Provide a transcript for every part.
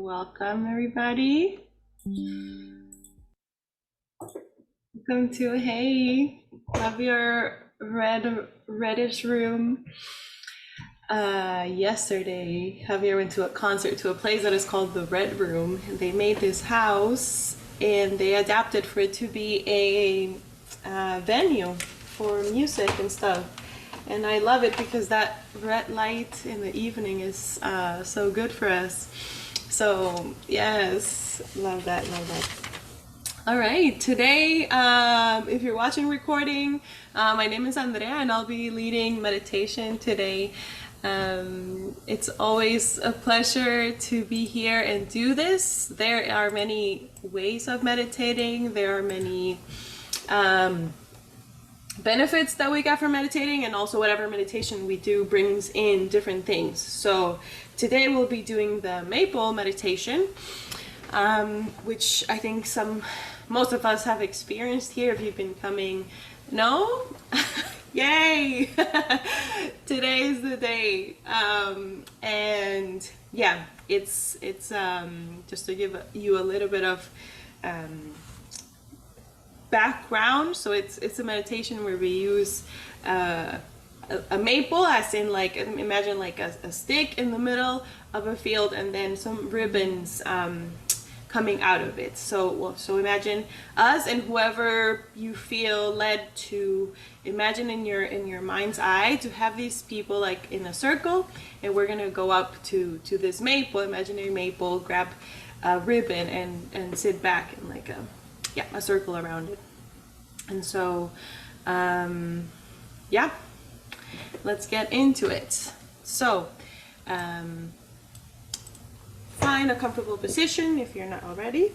Welcome, everybody. Welcome to Hey, love your reddish room. Yesterday, Javier went to a concert to a place that is called the Red Room, and they made this house and they adapted for it to be a venue for music and stuff. And I love it because that red light in the evening is so good for us. So yes, love that, love that. All right, today, if you're watching recording, my name is Andrea and I'll be leading meditation today. It's always a pleasure to be here and do this. There are many ways of meditating. There are many benefits that we get from meditating, and also whatever meditation we do brings in different things. So today we'll be doing the Maypole Meditation, which I think most of us have experienced here if you've been coming. No? Yay! Today is the day. And yeah, it's just to give you a little bit of background. So it's a meditation where we use a maple, as in like, imagine like a stick in the middle of a field and then some ribbons coming out of it. So imagine us, and whoever you feel led to imagine in your mind's eye to have these people like in a circle, and we're gonna go up to this maple, imaginary maple, grab a ribbon and sit back in like a circle around it. And so yeah, let's get into it. So find a comfortable position if you're not already,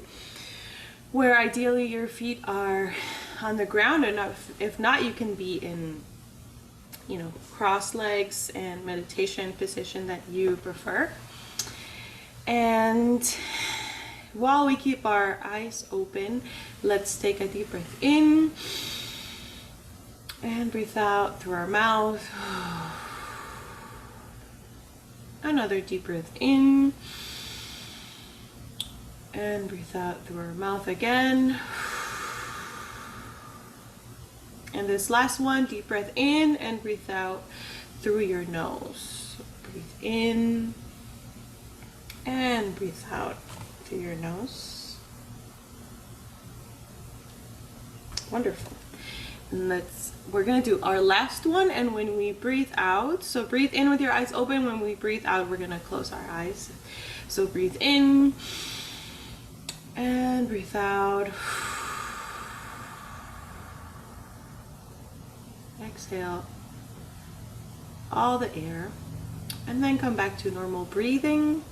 where ideally your feet are on the ground, and if not, you can be in cross legs and meditation position that you prefer. And while we keep our eyes open, let's take a deep breath in and breathe out through our mouth. Another deep breath in and breathe out through our mouth again. And this last one, deep breath in and breathe out through your nose. Breathe in and breathe out through your nose. Wonderful. And we're gonna do our last one, and when we breathe out, so breathe in with your eyes open. When we breathe out, we're gonna close our eyes. So breathe in and breathe out. Exhale all the air, and then come back to normal breathing.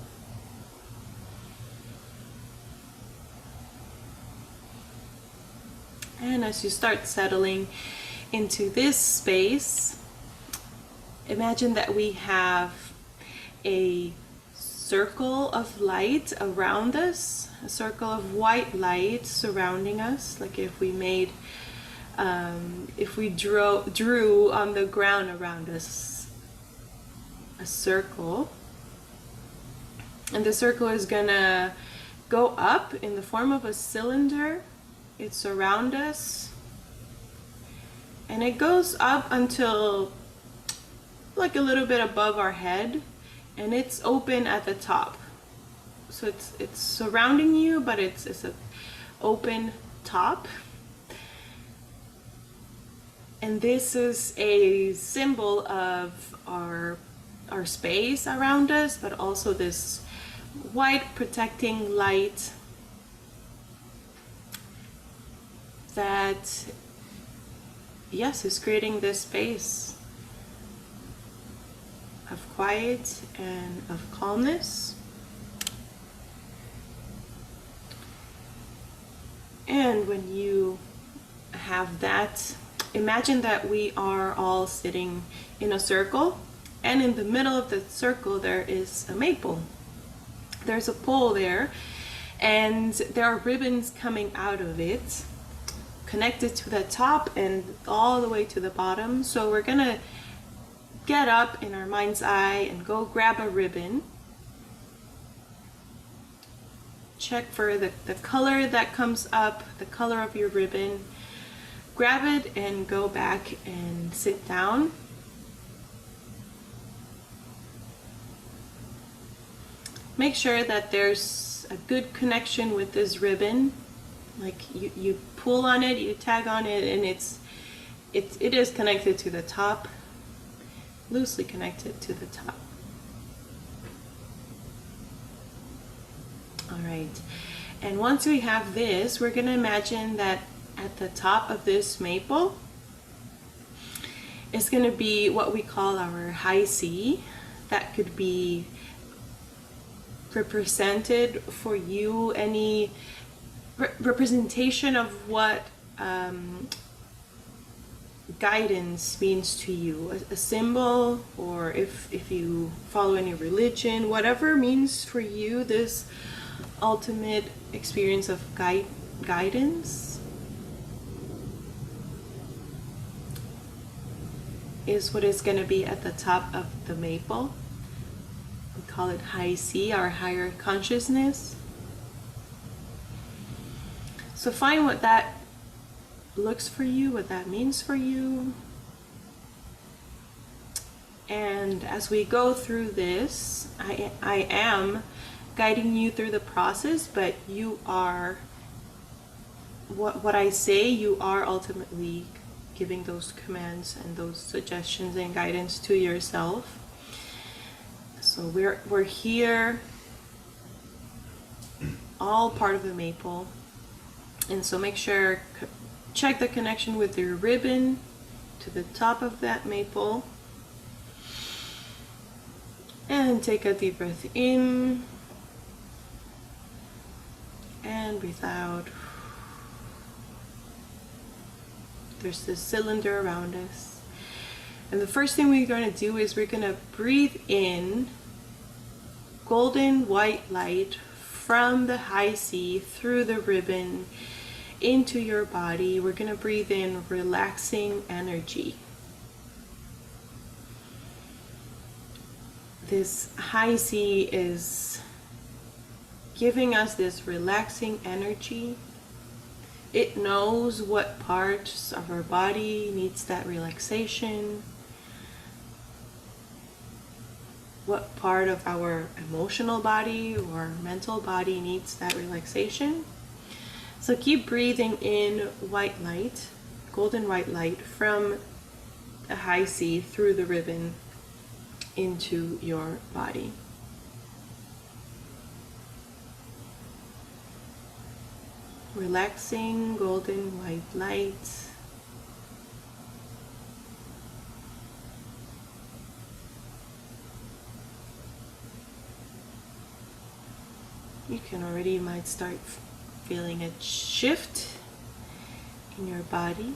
And as you start settling into this space, imagine that we have a circle of light around us, a circle of white light surrounding us, like if we made, if we drew on the ground around us a circle. And the circle is gonna go up in the form of a cylinder. It's around us, and it goes up until like a little bit above our head, and it's open at the top. So it's surrounding you, but it's an open top. And this is a symbol of our space around us, but also this white protecting light that, yes, is creating this space of quiet and of calmness. And when you have that, imagine that we are all sitting in a circle, and in the middle of the circle there is a maple. There's a pole there, and there are ribbons coming out of it, connected to the top and all the way to the bottom. So we're gonna get up in our mind's eye and go grab a ribbon check for the color that comes up, the color of your ribbon. Grab it and go back and sit down. Make sure that there's a good connection with this ribbon. Like you pull on it, you tag on it, and it is connected to the top, loosely connected to the top. All right, and once we have this, we're gonna imagine that at the top of this maple is gonna be what we call our high C. That could be represented for you, any representation of what guidance means to you, a symbol, or if you follow any religion, whatever means for you this ultimate experience of guidance is what is going to be at the top of the maple. We call it high C, our higher consciousness. So find what that looks for you, what that means for you. And as we go through this, I am guiding you through the process, but you are, what I say, you are ultimately giving those commands and those suggestions and guidance to yourself. So we're here, all part of the maple. And so make sure, check the connection with your ribbon to the top of that maple. And take a deep breath in. And breathe out. There's this cylinder around us. And the first thing we're going to do is we're going to breathe in golden white light from the high C through the ribbon into your body. We're going to breathe in relaxing energy. This high C is giving us this relaxing energy. It knows what parts of our body needs that relaxation, what part of our emotional body or mental body needs that relaxation. So keep breathing in white light, golden white light from the high C through the ribbon into your body. Relaxing golden white light. You might start feeling a shift in your body.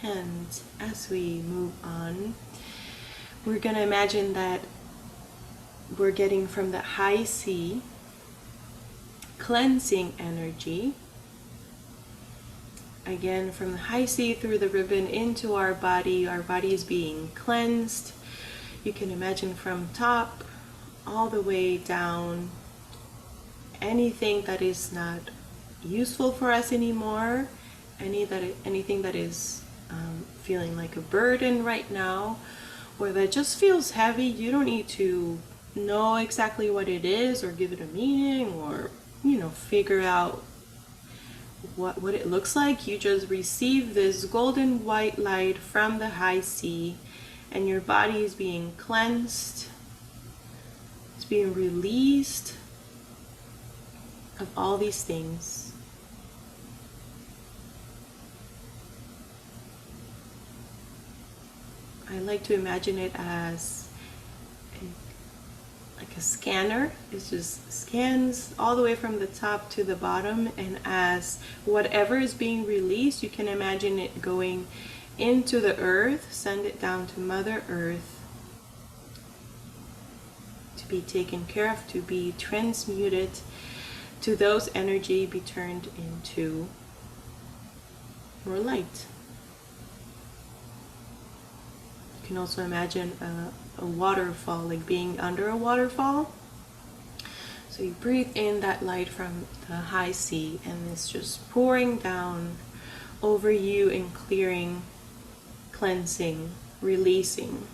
And as we move on, we're going to imagine that we're getting from the high C cleansing energy. Again, from the high C through the ribbon into our body is being cleansed. You can imagine from top all the way down, anything that is not useful for us anymore, anything that is feeling like a burden right now, or that just feels heavy. You don't need to know exactly what it is or give it a meaning or figure out what it looks like. You just receive this golden white light from the high C, and your body is being cleansed. It's being released of all these things. I like to imagine it as like a scanner. It just scans all the way from the top to the bottom, and as whatever is being released, you can imagine it going into the earth, send it down to Mother Earth to be taken care of, to be transmuted, to those energy be turned into more light. You can also imagine a waterfall, like being under a waterfall. So you breathe in that light from the high sea, and it's just pouring down over you and clearing, cleansing, releasing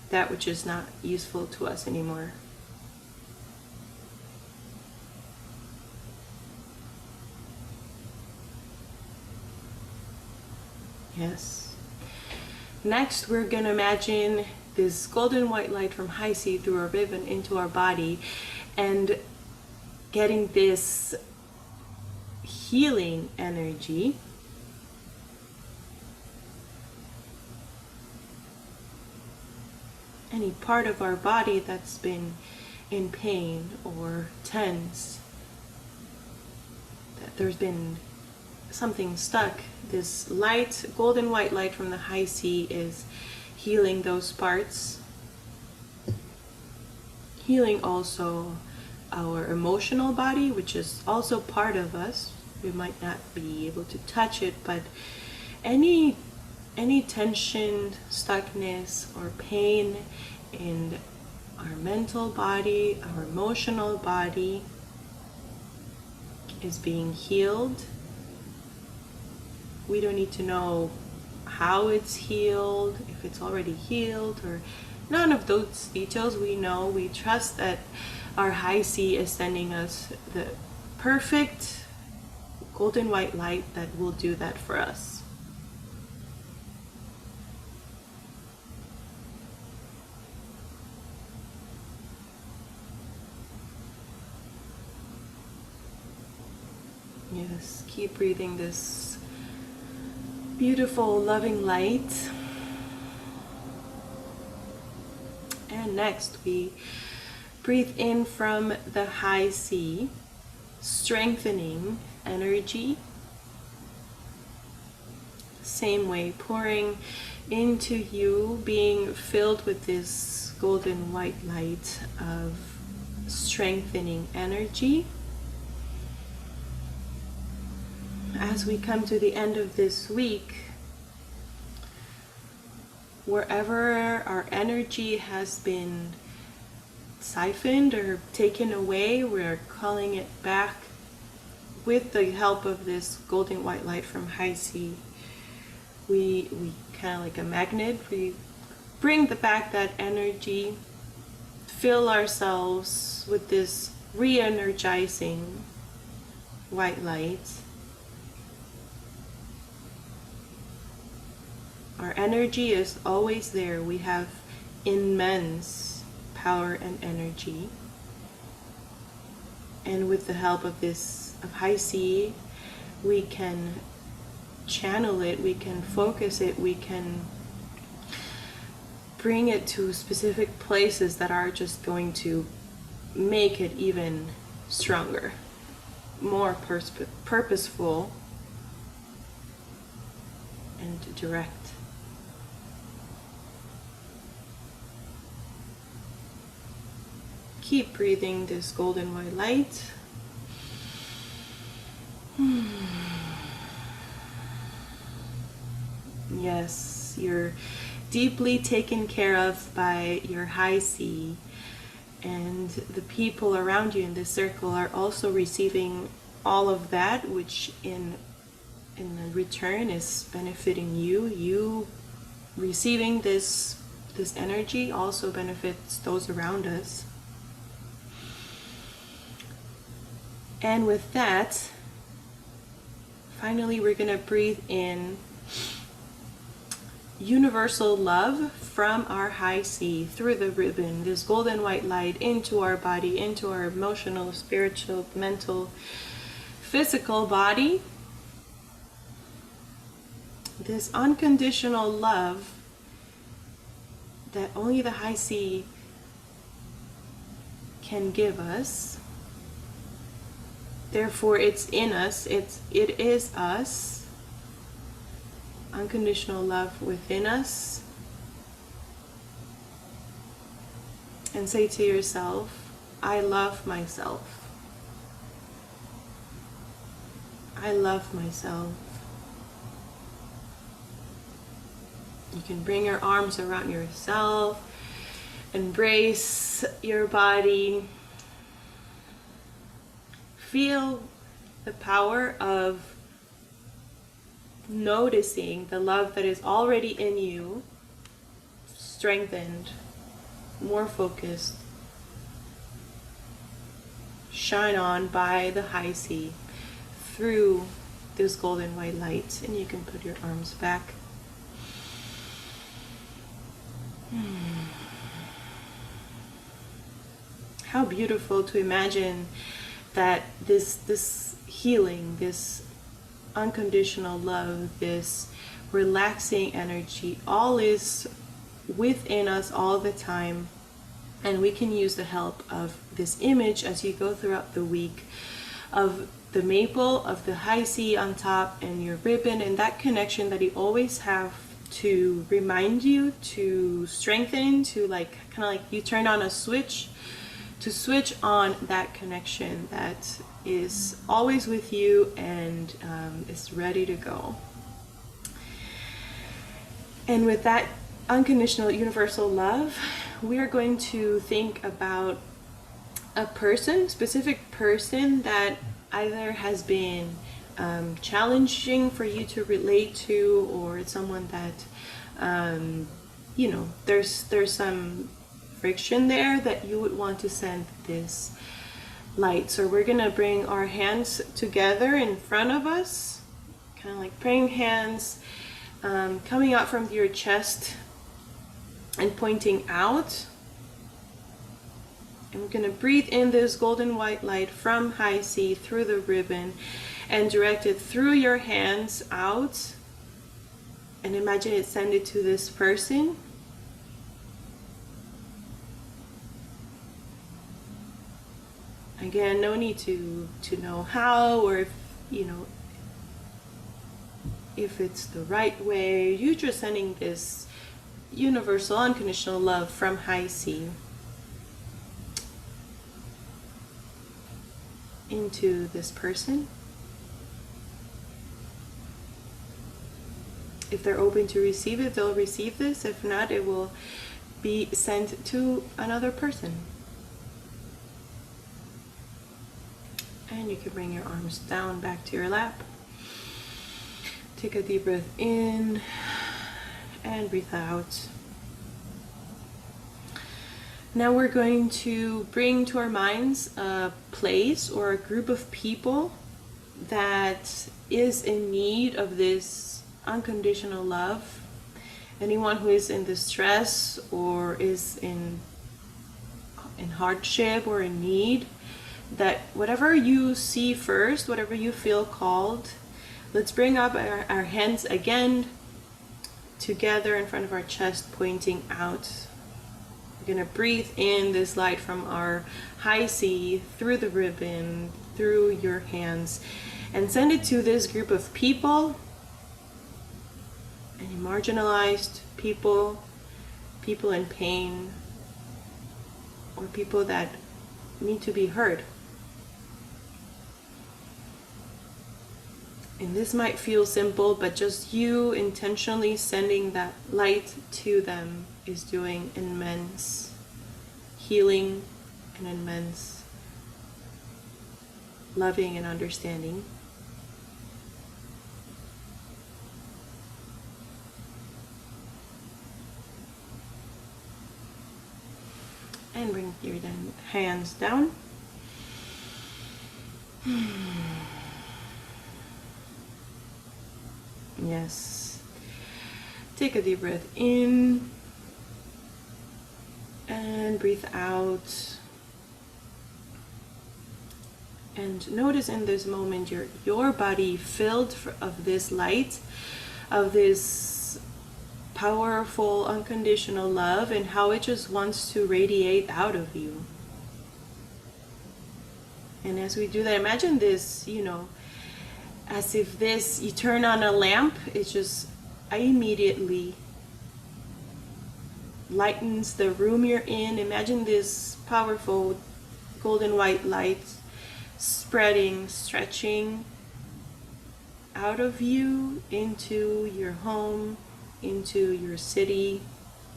that which is not useful to us anymore. Yes. Next, we're going to imagine this golden white light from high sea through a ribbon into our body, and getting this healing energy any part of our body that's been in pain or tense, that there's been something stuck. This light, golden white light from the high sea, is healing those parts, healing also our emotional body, which is also part of us. We might not be able to touch it, but any tension, stuckness, or pain in our mental body, our emotional body, is being healed. We don't need to know how it's healed, if it's already healed, or none of those details. We know, we trust that our high sea is sending us the perfect golden white light that will do that for us. Yes, keep breathing this beautiful, loving light. And next, we breathe in from the high sea, strengthening energy. Same way, pouring into you, being filled with this golden white light of strengthening energy. As we come to the end of this week, wherever our energy has been siphoned or taken away, we're calling it back with the help of this golden white light from high sea. We kind of like a magnet, we bring back that energy, fill ourselves with this re-energizing white light. Our energy is always there. We have immense power and energy. And with the help of high sea, we can channel it, we can focus it, we can bring it to specific places that are just going to make it even stronger, more purposeful, and direct. Keep breathing this golden white light. Yes, you're deeply taken care of by your high sea, and the people around you in this circle are also receiving all of that, which in return is benefiting you. You receiving this energy also benefits those around us. And with that, finally we're going to breathe in universal love from our high sea through the ribbon, this golden white light, into our body, into our emotional, spiritual, mental, physical body. This unconditional love that only the high sea can give us. Therefore, it's in us, it is us. Unconditional love within us. And say to yourself, I love myself. I love myself. You can bring your arms around yourself. Embrace your body. Feel the power of noticing the love that is already in you, strengthened, more focused, shine on by the high sea through this golden white light. And you can put your arms back. How beautiful to imagine that this healing, this unconditional love, this relaxing energy, all is within us all the time. And we can use the help of this image as you go throughout the week of the maple, of the high sea on top, and your ribbon, and that connection that you always have to remind you, to strengthen, to like kind of like you turn on a switch, to switch on that connection that is always with you and is ready to go. And with that unconditional universal love, we are going to think about a person, specific person that either has been challenging for you to relate to, or it's someone that you know, there's some friction there that you would want to send this light. So we're gonna bring our hands together in front of us, kind of like praying hands, coming out from your chest and pointing out. And we're gonna breathe in this golden white light from high sea through the ribbon and direct it through your hands out, and imagine it send it to this person. Again, no need to know how, or if you know if it's the right way. You're just sending this universal unconditional love from high sea into this person. If they're open to receive it, they'll receive this. If not, it will be sent to another person. And you can bring your arms down back to your lap. Take a deep breath in and breathe out. Now we're going to bring to our minds a place or a group of people that is in need of this unconditional love. Anyone who is in distress or is in hardship or in need, that whatever you see first, whatever you feel called, let's bring up our hands again together in front of our chest, pointing out. We're gonna breathe in this light from our high sea through the ribbon, through your hands, and send it to this group of people, any marginalized people, people in pain, or people that need to be heard. And this might feel simple, but just you intentionally sending that light to them is doing immense healing and immense loving and understanding. And bring your hands down. Yes. Take a deep breath in and breathe out. And notice in this moment your body filled of this light, of this powerful unconditional love, and how it just wants to radiate out of you. And as we do that, imagine this, you know, as if this, you turn on a lamp, it just immediately lightens the room you're in. Imagine this powerful golden white light spreading, stretching out of you into your home, into your city,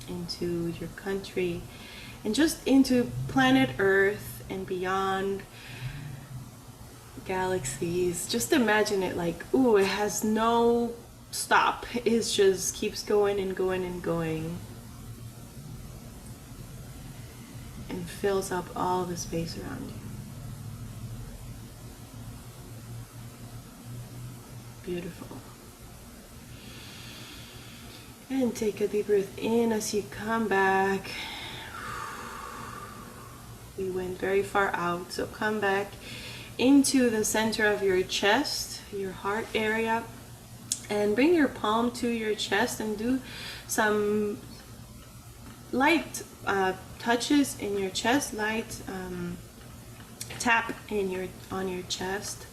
into your country, and just into planet Earth and beyond, galaxies. Just imagine it like, ooh, it has no stop. It just keeps going and going and going, and fills up all the space around you. Beautiful. And take a deep breath in as you come back. We went very far out, so come back into the center of your chest, your heart area, and bring your palm to your chest and do some light touches in your chest, light tap on your chest.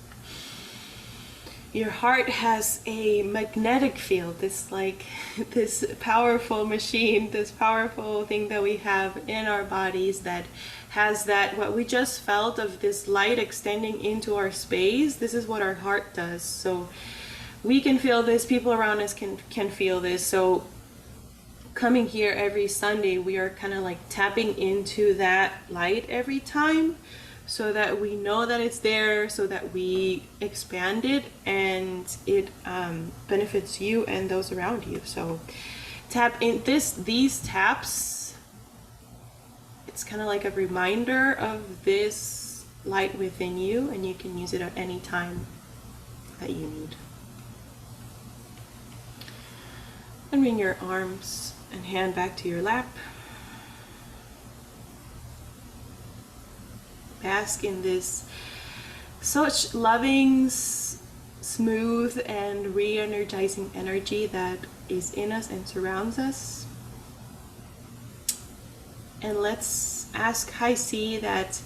Your heart has a magnetic field, this powerful machine, this powerful thing that we have in our bodies that has that, what we just felt of this light extending into our space. This is what our heart does. So we can feel this, people around us can feel this. So coming here every Sunday, we are kind of like tapping into that light every time, so that we know that it's there, so that we expand it and it benefits you and those around you. So tap in these taps. It's kind of like a reminder of this light within you, and you can use it at any time that you need. And bring your arms and hand back to your lap. Bask in this such loving, smooth, and re-energizing energy that is in us and surrounds us. And let's ask High C that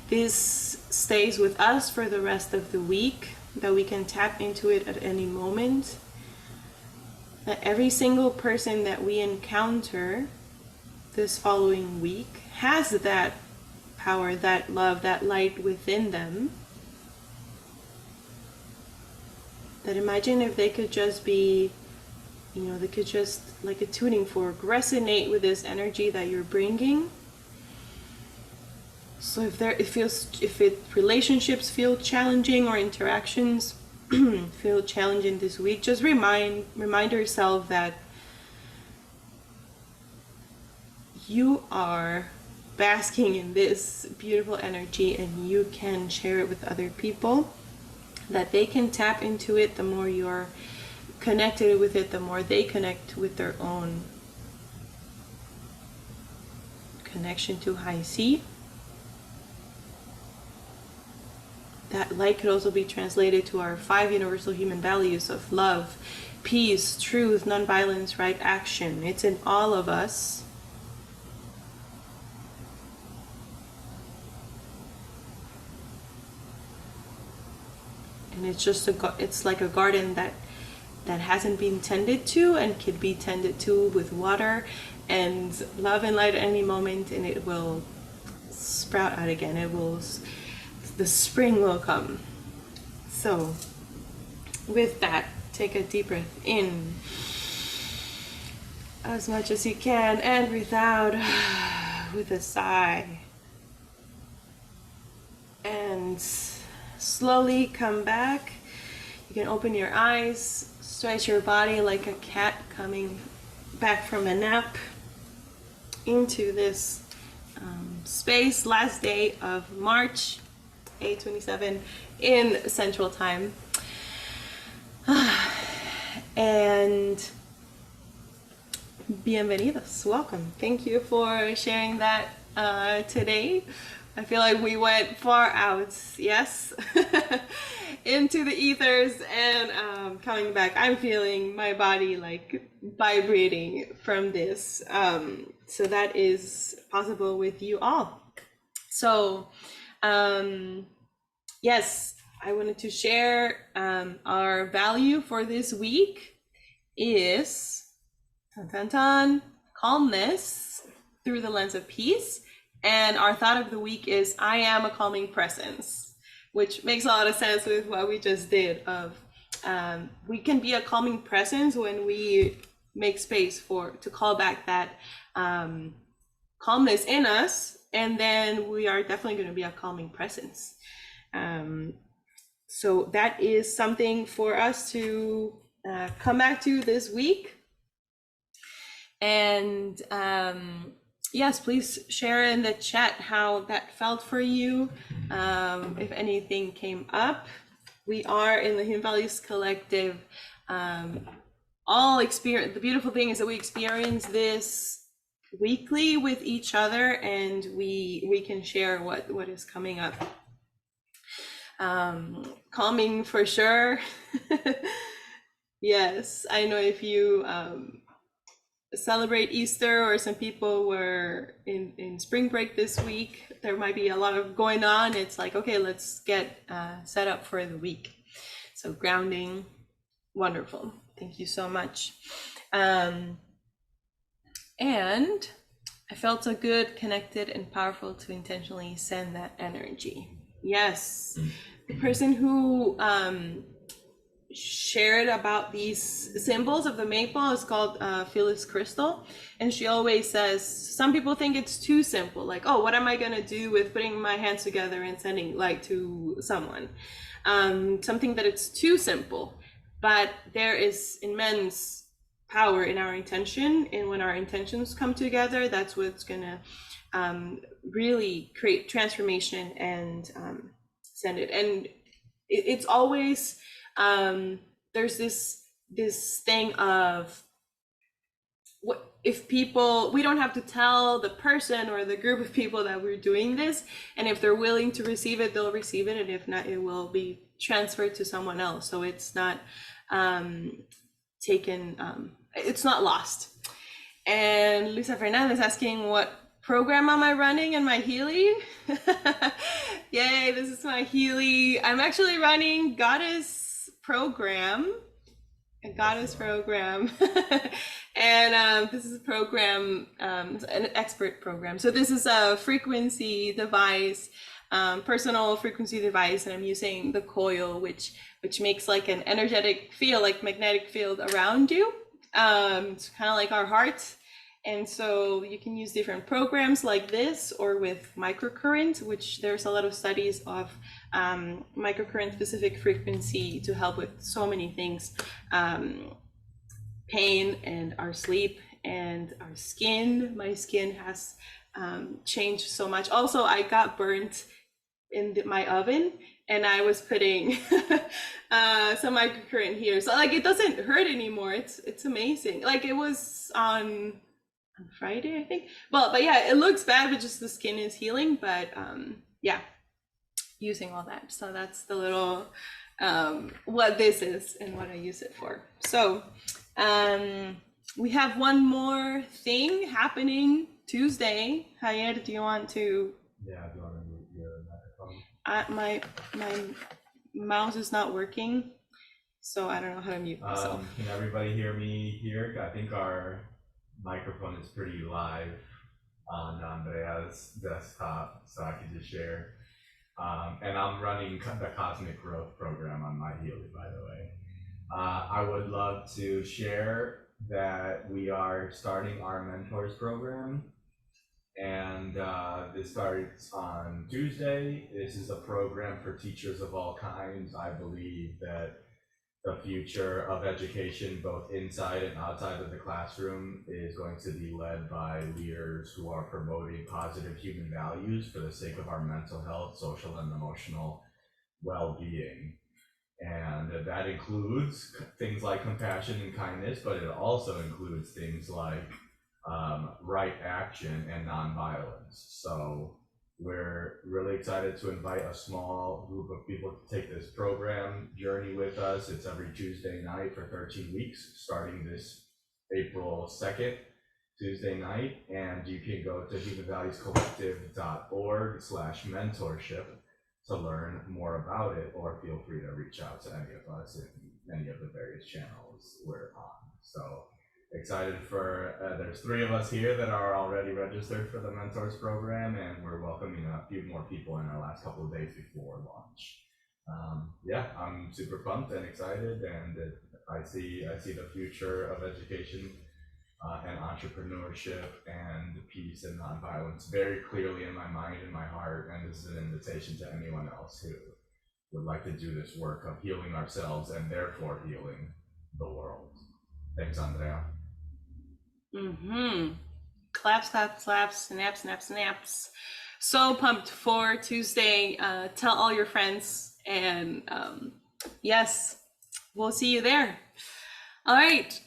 this stays with us for the rest of the week, that we can tap into it at any moment. That every single person that we encounter this following week has that power, that love, that light within them. That imagine if they could just be, they could just, like a tuning fork, resonate with this energy that you're bringing. So if relationships feel challenging, or interactions feel challenging this week, just remind yourself that you are basking in this beautiful energy, and you can share it with other people, that they can tap into it. The more you're connected with it, the more they connect with their own connection to High C. That light could also be translated to our 5 universal human values of love, peace, truth, nonviolence, right action. It's in all of us. And it's just it's like a garden that hasn't been tended to, and could be tended to with water and love and light at any moment, and it will sprout out again. The spring will come. So with that, take a deep breath in as much as you can, and breathe out with a sigh. And slowly come back. You can open your eyes, stretch your body like a cat coming back from a nap into this space. Last day of March, 8:27 in Central Time. And bienvenidos, welcome. Thank you for sharing that today. I feel like we went far out, yes, into the ethers, and coming back, I'm feeling my body like vibrating from this. So that is possible with you all. So, yes, I wanted to share our value for this week is calmness through the lens of peace. And our thought of the week is, I am a calming presence, which makes a lot of sense with what we just did. We can be a calming presence when we make space to call back that calmness in us, and then we are definitely going to be a calming presence. So that is something for us to come back to this week. And yes, please share in the chat how that felt for you, if anything came up. We are in the Human Values Collective. All experience. The beautiful thing is that we experience this weekly with each other, and we can share what is coming up. Calming for sure. Yes, I know if you celebrate Easter, or some people were in spring break this week, there might be a lot of going on. It's like, okay, let's get set up for the week. So grounding, wonderful. Thank you so much. And I felt so good, connected, and powerful to intentionally send that energy. Yes, the person who shared about these symbols of the maypole is called Phyllis Crystal, and she always says some people think it's too simple, like, oh, what am I gonna do with putting my hands together and sending light to someone? Something that it's too simple, but there is immense power in our intention, and when our intentions come together, that's what's gonna really create transformation and send it. And it's always there's this thing of, what if people, we don't have to tell the person or the group of people that we're doing this, and if they're willing to receive it, they'll receive it, and if not, it will be transferred to someone else. So it's not taken, it's not lost. And Luisa Fernandez asking, what program am I running in my Healy? Yay, this is my Healy. I'm actually running Goddess program, a Goddess program. And this is a program, an expert program. So this is a frequency device, personal frequency device, and I'm using the coil, which makes like an energetic field, like magnetic field around you. It's kind of like our heart. And so you can use different programs like this, or with microcurrent, which there's a lot of studies of microcurrent specific frequency to help with so many things. Pain and our sleep and our skin. My skin has changed so much. Also, I got burnt in my oven, and I was putting some microcurrent here. So like, it doesn't hurt anymore. It's amazing. Like, it was on Friday, I think. But yeah, it looks bad, but just the skin is healing. But yeah, using all that. So that's the little what this is and what I use it for. So we have one more thing happening Tuesday. Javier, do you want to? Yeah, do you want to move your microphone? My mouse is not working, so I don't know how to mute myself. Can everybody hear me here? I think our microphone is pretty live on Andrea's desktop, so I can just share. And I'm running the Cosmic Growth program on my Healy, by the way. I would love to share that we are starting our mentors program, and this starts on Tuesday. This is a program for teachers of all kinds. I believe that the future of education, both inside and outside of the classroom, is going to be led by leaders who are promoting positive human values for the sake of our mental health, social and emotional well-being. And that includes things like compassion and kindness, but it also includes things like right action and nonviolence. So we're really excited to invite a small group of people to take this program journey with us. It's every Tuesday night for 13 weeks, starting this April 2nd, Tuesday night. And you can go to humanvaluescollective.org/mentorship to learn more about it, or feel free to reach out to any of us in any of the various channels we're on. So excited for, there's 3 of us here that are already registered for the Mentors program, and we're welcoming a few more people in our last couple of days before launch. Yeah, I'm super pumped and excited, and I see the future of education and entrepreneurship and peace and nonviolence very clearly in my mind and my heart. And this is an invitation to anyone else who would like to do this work of healing ourselves and therefore healing the world. Thanks, Andrea. Claps, claps, claps, snaps, snaps, snaps. So pumped for Tuesday. Tell all your friends, and yes, we'll see you there. All right,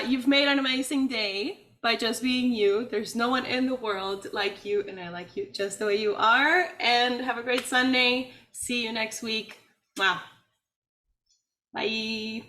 you've made an amazing day by just being you. There's no one in the world like you, and I like you just the way you are. And have a great Sunday. See you next week. Wow. Bye.